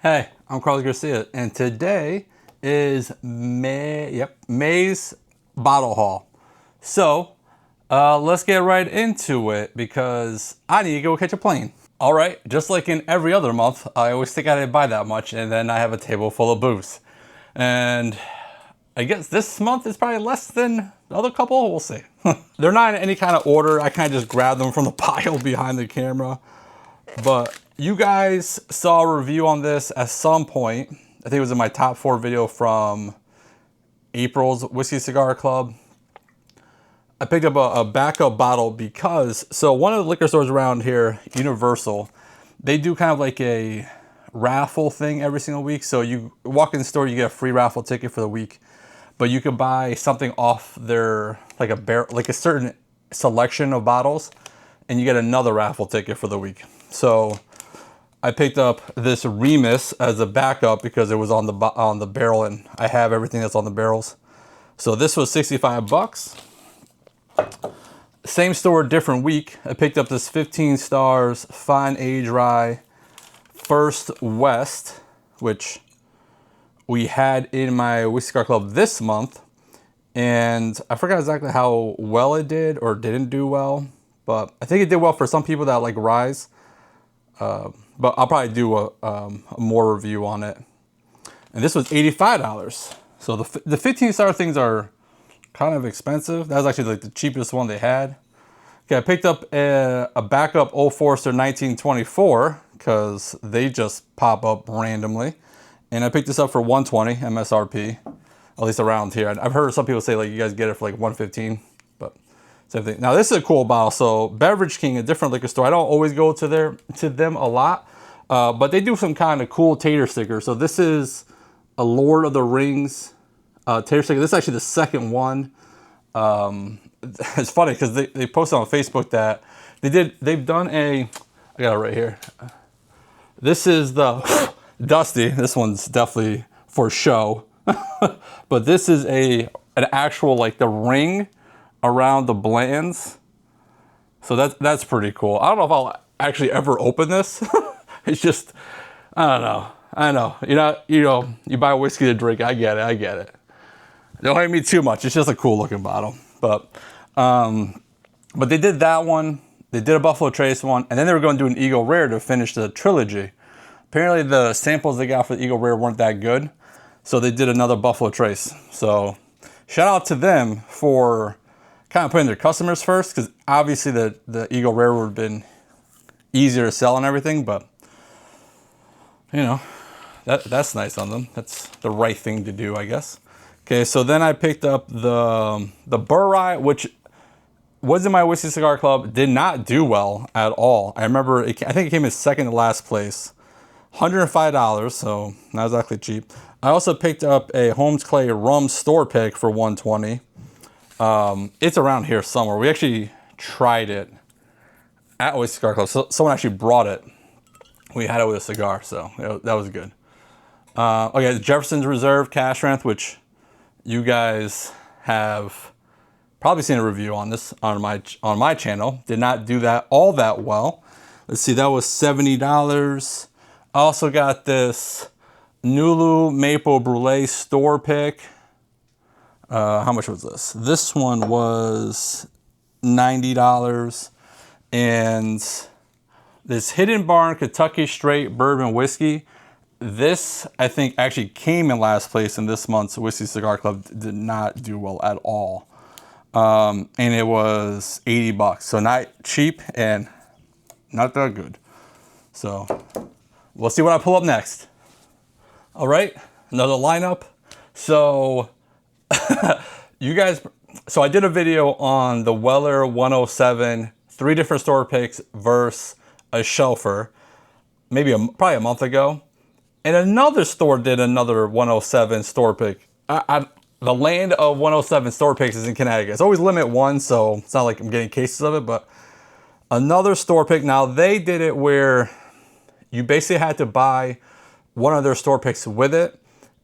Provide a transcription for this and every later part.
Hey, I'm Carlos Garcia, and today is May's bottle haul. So, let's get right into it because I need to go catch a plane. All right, just like in every other month, I always think I didn't buy that much, and then I have a table full of booze. And I guess this month is probably less than the other couple. We'll see. They're not in any kind of order. I kind of just grabbed them from the pile behind the camera. But you guys saw a review on this at some point. I think it was in my top 4 video from April's Whiskey Cigar Club. I picked up a backup bottle because, so one of the liquor stores around here, Universal, they do kind of like a raffle thing every single week. So you walk in the store, you get a free raffle ticket for the week, but you can buy something off their, like a certain selection of bottles, and you get another raffle ticket for the week. So I picked up this Remus as a backup because it was on the barrel, and I have everything that's on the barrels. So this was 65 bucks. Same store, different week. I picked up this 15 stars fine age rye First West, which we had in my Whiskey Cigar Club this month, and I forgot exactly how well it did or didn't do well, but I think it did well for some people that like ryes. But I'll probably do a more review on it. And this was $85. So the 15 star things are kind of expensive. That was actually like the cheapest one they had. Okay, I picked up a backup Old Forester 1924 because they just pop up randomly. And I picked this up for $120 MSRP, at least around here. I've heard some people say like you guys get it for like $115, but same thing. Now this is a cool bottle. So Beverage King, a different liquor store. I don't always go to them a lot, but they do some kind of cool tater stickers. So this is a Lord of the Rings tater sticker. This is actually the second one. It's funny because they posted on Facebook that they've done I got it right here. This is the Dusty. This one's definitely for show, but this is an actual like the ring around the blends. So that's pretty cool. I don't know if I'll actually ever open this. It's just, I know. You buy whiskey to drink. I get it. Don't hate me too much. It's just a cool looking bottle. But they did that one. They did a Buffalo Trace one, and then they were going to do an Eagle Rare to finish the trilogy. Apparently the samples they got for the Eagle Rare weren't that good, so they did another Buffalo Trace. So shout out to them for kind of putting their customers first, because obviously the Eagle Rare would have been easier to sell and everything, but you know, that's nice on them. That's the right thing to do, I guess. Okay, so then I picked up the Burr Rye, which was in my Whiskey Cigar Club, did not do well at all. I remember, I think it came in second to last place. $105, so not exactly cheap. I also picked up a Holmes Clay Rum Store Pick for $120. It's around here somewhere. We actually tried it at Whiskey Cigar Club. So someone actually brought it. We had it with a cigar, so that was good. Okay, Jefferson's Reserve Cash Strength, which you guys have probably seen a review on this on my channel. Did not do that all that well. Let's see, that was $70. I also got this Nulu Maple Brulee Store Pick. How much was this? This one was $90. And this Hidden Barn Kentucky Straight Bourbon Whiskey, this I think actually came in last place in this month's Whiskey Cigar Club. Did not do well at all. And it was 80 bucks. So not cheap and not that good. So we'll see what I pull up next. All right, another lineup. So you guys, so I did a video on the Weller 107, 3 different store picks versus a shelfer, maybe probably a month ago. And another store did another 107 store pick. The land of 107 store picks is in Connecticut. It's always limit 1, so it's not like I'm getting cases of it, but another store pick. Now they did it where you basically had to buy one of their store picks with it.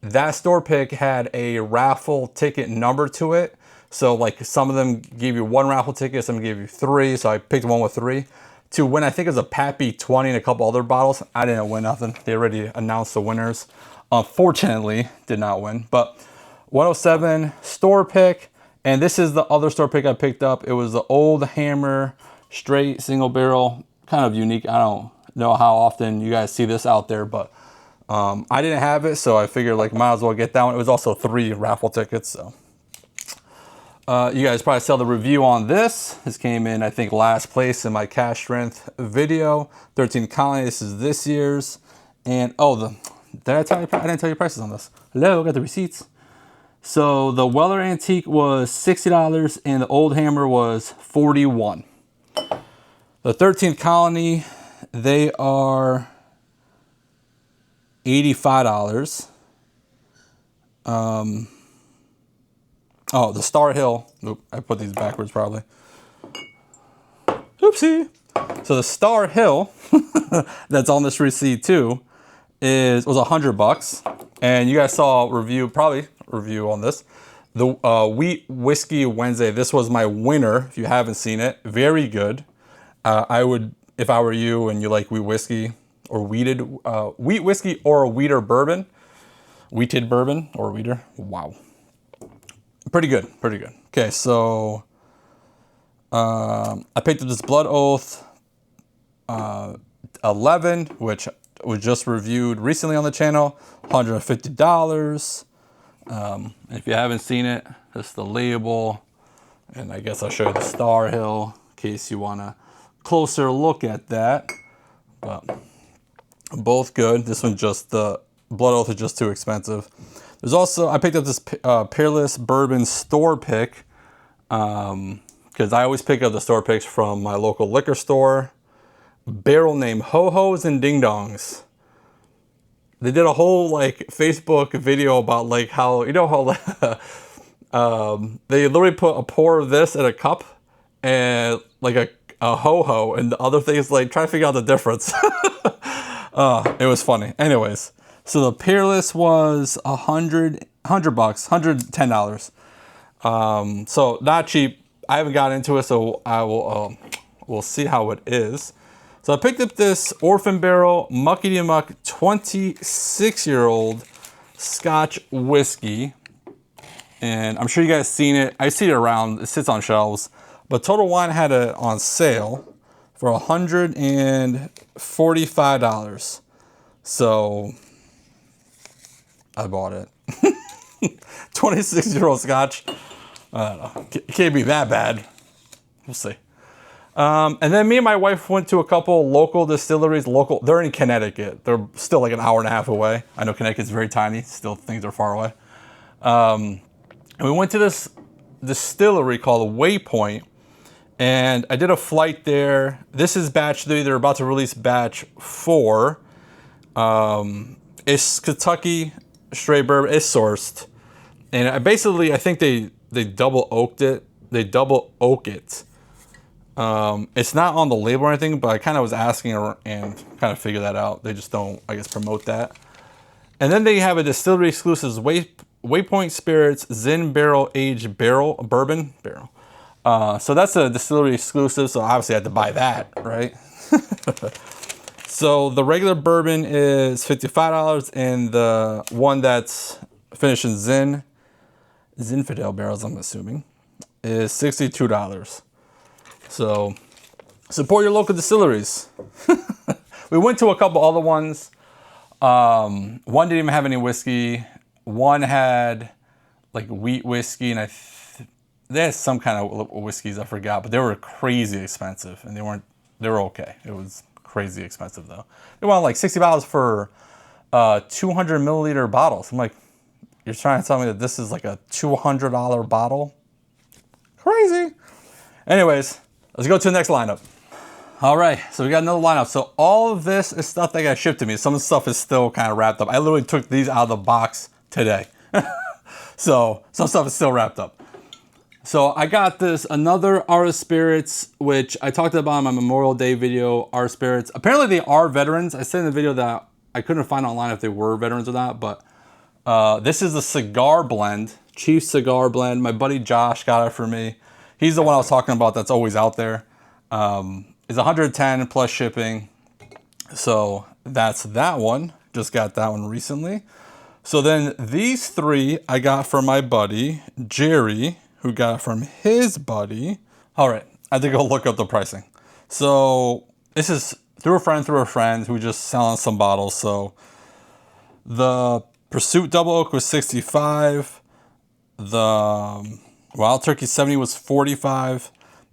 That store pick had a raffle ticket number to it. So like some of them gave you 1 raffle ticket, some gave you 3. So I picked one with 3. to win, I think it was a Pappy 20 and a couple other bottles. I didn't win nothing. They already announced the winners. Unfortunately, did not win. But 107 store pick, and this is the other store pick I picked up. It was the Old Hammer straight single barrel, kind of unique. I don't know how often you guys see this out there, but I didn't have it, so I figured like might as well get that one. It was also 3 raffle tickets, so. You guys probably saw the review on this. This came in, I think, last place in my cash strength video. 13 Colony, this is this year's. And, oh, did I tell you, I didn't tell you prices on this. Hello, got the receipts. So the Weller Antique was $60 and the Old Hammer was $41. The 13th Colony, they are $85. Oh, the Star Hill. Oop, I put these backwards probably. Oopsie. So the Star Hill that's on this receipt too was $100, and you guys saw a review, probably a review on this. The Wheat Whiskey Wednesday. This was my winner. If you haven't seen it, very good. I would, if I were you and you like wheat whiskey or wheat whiskey or a wheater bourbon, wheated bourbon or wheater. Wow. Pretty good, pretty good. Okay, so I picked up this Blood Oath 11, which was just reviewed recently on the channel, $150. If you haven't seen it, that's the label. And I guess I'll show you the Star Hill in case you want a closer look at that. But both good. This one just, the Blood Oath is just too expensive. There's also, I picked up this Peerless Bourbon store pick because I always pick up the store picks from my local liquor store. Barrel name Ho-Hos and Ding Dongs. They did a whole like Facebook video about like how, you know how they literally put a pour of this in a cup and like a ho-ho, and the other thing is like trying to figure out the difference. It was funny. Anyways. So the Peerless was $110. So not cheap. I haven't got into it, so I will we'll see how it is. So I picked up this Orphan Barrel Muckety Muck 26-year-old Scotch whiskey, and I'm sure you guys seen it. I see it around. It sits on shelves. But Total Wine had it on sale for $145. So I bought it. 26-year-old Scotch. I don't know. It can't be that bad. We'll see. And then me and my wife went to a couple local distilleries. They're in Connecticut. They're still like an hour and a half away. I know Connecticut's very tiny. Still, things are far away. And we went to this distillery called Waypoint. And I did a flight there. This is batch 3. They're about to release batch 4. It's Kentucky straight bourbon. It's sourced, and I think they double oaked it. They double oak it. It's not on the label or anything, but I kind of was asking and kind of figured that out. They just don't, I guess, promote that. And then they have a distillery exclusive Waypoint Spirits Zin Barrel Aged Bourbon Barrel. So that's a distillery exclusive. So obviously I had to buy that, right? So the regular bourbon is $55, and the one that's finished in Zinfandel barrels, I'm assuming, is $62. So support your local distilleries. We went to a couple other ones. One didn't even have any whiskey. One had like wheat whiskey, and they had some kind of whiskeys, I forgot, but they were crazy expensive, and they were okay. It was crazy expensive though. They wanted like $60 for 200 milliliter bottles. I'm like, you're trying to tell me that this is like a $200 bottle? Crazy. Anyways, let's go to the next lineup. All right, so we got another lineup. So all of this is stuff that got shipped to me. Some of the stuff is still kind of wrapped up. I literally took these out of the box today. So some stuff is still wrapped up. So I got this another Ara Spirits, which I talked about in my Memorial Day video, Ara Spirits. Apparently they are veterans. I said in the video that I couldn't find online if they were veterans or not, but this is a cigar blend, Chief Cigar Blend. My buddy Josh got it for me. He's the one I was talking about that's always out there. is $110 plus shipping. So that's that one. Just got that one recently. So then these three I got from my buddy, Jerry, who got it from his buddy. All right, I had to go look up the pricing. So this is through a friend who just selling some bottles. So the Pursuit Double Oak was $65. The Wild Turkey 70 was $45.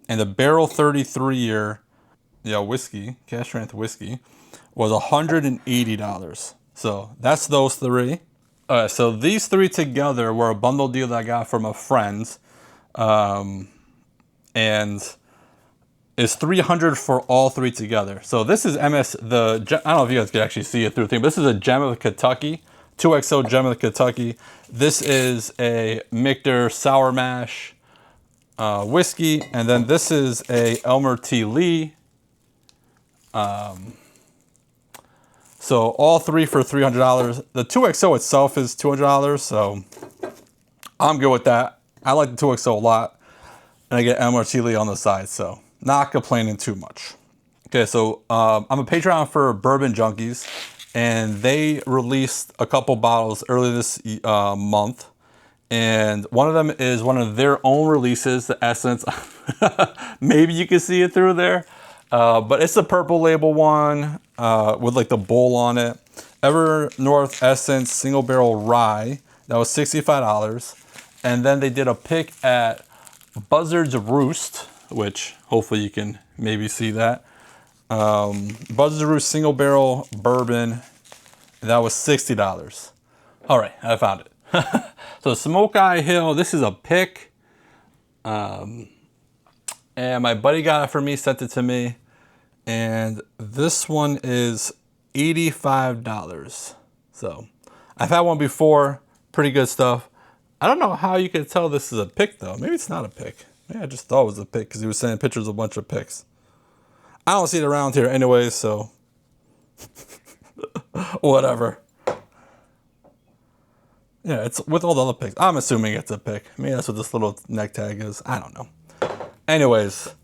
And the Barrel 33-year, whiskey, cash strength whiskey, was $180. So that's those three. All right, so these three together were a bundle deal that I got from a friend. And it's $300 for all three together. So this is I don't know if you guys can actually see it through the thing, but this is a Gem of Kentucky, 2XO Gem of Kentucky. This is a Michter Sour Mash whiskey, and then this is a Elmer T. Lee. So all three for $300. The 2XO itself is $200, so I'm good with that. I like the 2XO a lot, and I get Elmer T. Lee on the side, so not complaining too much. Okay, so I'm a Patreon for Bourbon Junkies, and they released a couple bottles earlier this month. And one of them is one of their own releases, the Essence. Maybe you can see it through there. But it's a purple label one with like the bowl on it. Ever North Essence Single Barrel Rye. That was $65. And then they did a pick at Buzzard's Roost, which hopefully you can maybe see that. Buzzard's Roost Single Barrel Bourbon. That was $60. All right, I found it. So Smoke Eye Hill, this is a pick. And my buddy got it for me, sent it to me. And this one is $85. So I've had one before, pretty good stuff. I don't know how you can tell this is a pick though. Maybe it's not a pick. Maybe I just thought it was a pick because he was sending pictures of a bunch of picks. I don't see it around here anyway, so whatever. Yeah, it's with all the other picks. I'm assuming it's a pick. Maybe that's what this little neck tag is. I don't know. Anyways,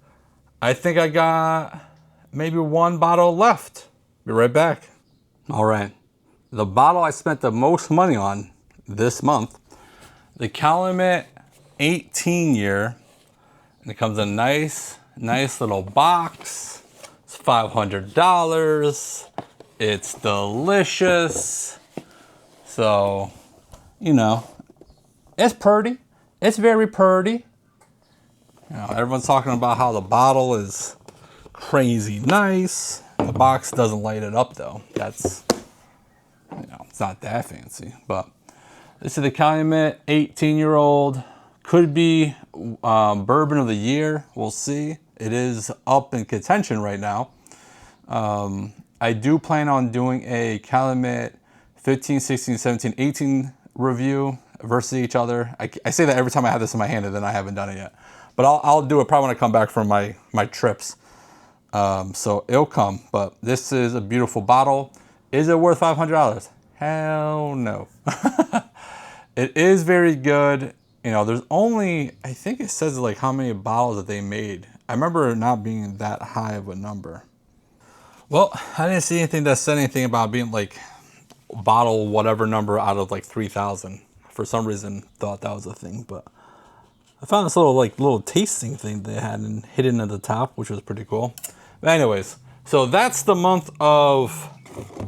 I think I got maybe one bottle left. Be right back. All right. The bottle I spent the most money on this month, the Calumet 18-year. And it comes in a nice little box. It's $500. It's delicious. So, it's pretty. It's very pretty. Everyone's talking about how the bottle is crazy nice. The box doesn't light it up though. That's, it's not that fancy. But this is the Calumet 18-year-old. Could be Bourbon of the Year. We'll see. It is up in contention right now. I do plan on doing a Calumet 15, 16, 17, 18 review versus each other. I say that every time I have this in my hand, and then I haven't done it yet. But I'll do it probably when I come back from my trips. So it'll come. But this is a beautiful bottle. Is it worth $500? Hell no. It is very good. There's only, I think it says like how many bottles that they made. I remember it not being that high of a number. Well, I didn't see anything that said anything about being like bottle whatever number out of like 3,000. For some reason, thought that was a thing, but I found this little tasting thing they had hidden at the top, which was pretty cool. But anyways, so that's the month of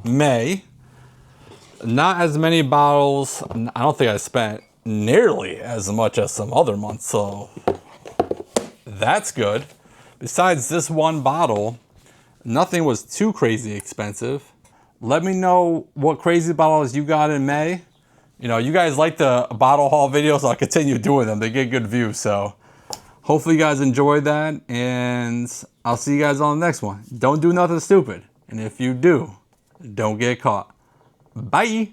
May. Not as many bottles. I don't think I spent nearly as much as some other months, so that's good. Besides this one bottle, nothing was too crazy expensive. Let me know what crazy bottles you got in May. You guys like the bottle haul videos, so I'll continue doing them. They get good views, so hopefully you guys enjoyed that, and I'll see you guys on the next one. Don't do nothing stupid, and if you do, don't get caught. Bye.